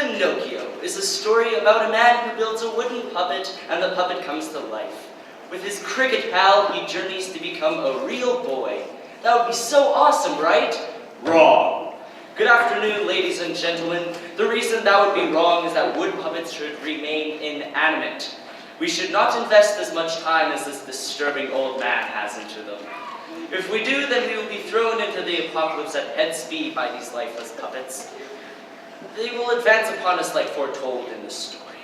Pinocchio is a story about a man who builds a wooden puppet and the puppet comes to life. With his cricket pal, he journeys to become a real boy. That would be so awesome, right? Wrong. Good afternoon, ladies and gentlemen. The reason that would be wrong is that wood puppets should remain inanimate. We should not invest as much time as this disturbing old man has into them. If we do, then we will be thrown into the apocalypse at head speed by these lifeless puppets. They will advance upon us like foretold in the story.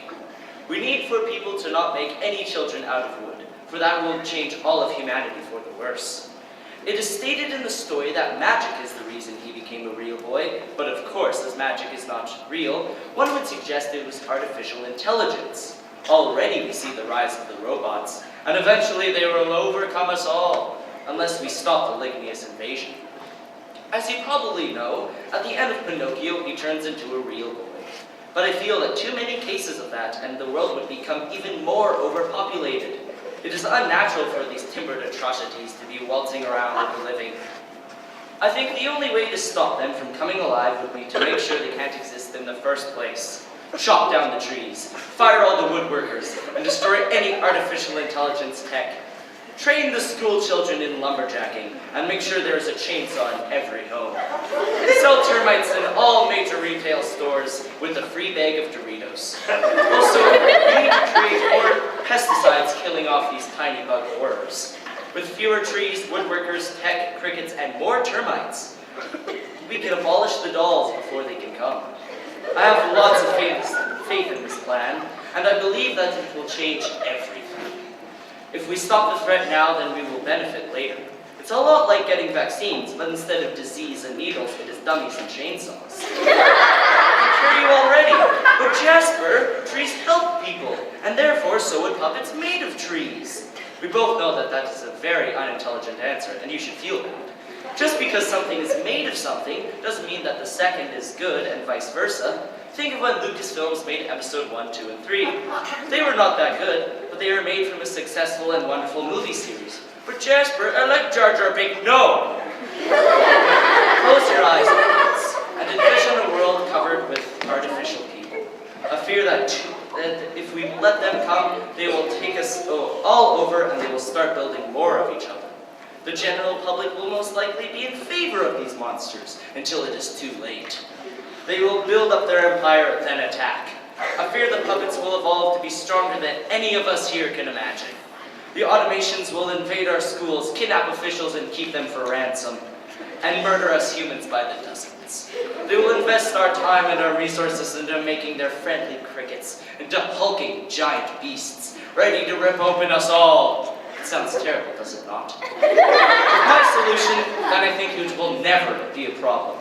We need for people to not make any children out of wood, for that will change all of humanity for the worse. It is stated in the story that magic is the reason he became a real boy, but of course, as magic is not real, one would suggest it was artificial intelligence. Already we see the rise of the robots, and eventually they will overcome us all, unless we stop the ligneous invasion. As you probably know, at the end of Pinocchio, he turns into a real boy. But I feel that too many cases of that, and the world would become even more overpopulated. It is unnatural for these timbered atrocities to be waltzing around and living. I think the only way to stop them from coming alive would be to make sure they can't exist in the first place. Chop down the trees, fire all the woodworkers, and destroy any artificial intelligence tech. Train the school children in lumberjacking, and make sure there is a chainsaw in every home. Sell termites in all major retail stores with a free bag of Doritos. Also, we need to create more pesticides killing off these tiny bug horrors. With fewer trees, woodworkers, tech, crickets, and more termites, we can abolish the dolls before they can come. I have lots of faith in this plan, and I believe that it will change everything. If we stop the threat now, then we will benefit later. It's a lot like getting vaccines, but instead of disease and needles, it is dummies and chainsaws. I can hear you already, but Jasper, trees help people, and therefore so would puppets made of trees. We both know that that is a very unintelligent answer, and you should feel that. Just because something is made of something doesn't mean that the second is good and vice versa. Think of when Lucasfilms made episode 1, 2, and 3. They were not that good, but they were made from a successful and wonderful movie series. But Jasper, I like Jar Jar Binks. No! Close your eyes, please, and envision a world covered with artificial people. I fear that if we let them come, they will take us all over and they will start building more of each other. The general public will most likely be in favor of these monsters until it is too late. They will build up their empire, then attack. I fear the puppets will evolve to be stronger than any of us here can imagine. The automations will invade our schools, kidnap officials and keep them for ransom, and murder us humans by the dozens. They will invest our time and our resources into making their friendly crickets into hulking giant beasts, ready to rip open us all. It sounds terrible, does it not? With my solution, then I think it will never be a problem.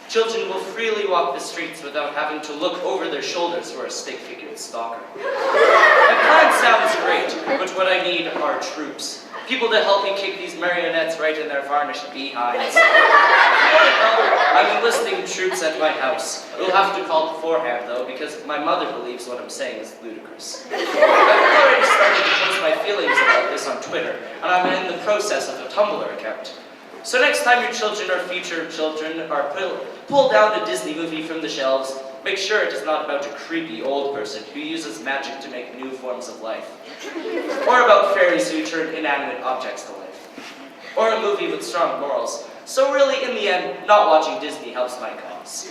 Children will freely walk the streets without having to look over their shoulders for a stick-figured stalker. My plan sounds great, but what I need are troops. People to help me kick these marionettes right in their varnished behinds. I'm enlisting troops at my house. We'll have to call beforehand, though, because my mother believes what I'm saying is ludicrous. I've already started to post my feelings about this on Twitter, and I'm in the process of a Tumblr account. So next time your children or future children are pull down a Disney movie from the shelves, make sure it is not about a creepy old person who uses magic to make new forms of life. Or about fairies who turn inanimate objects to life. Or a movie with strong morals. So really, in the end, not watching Disney helps my cause.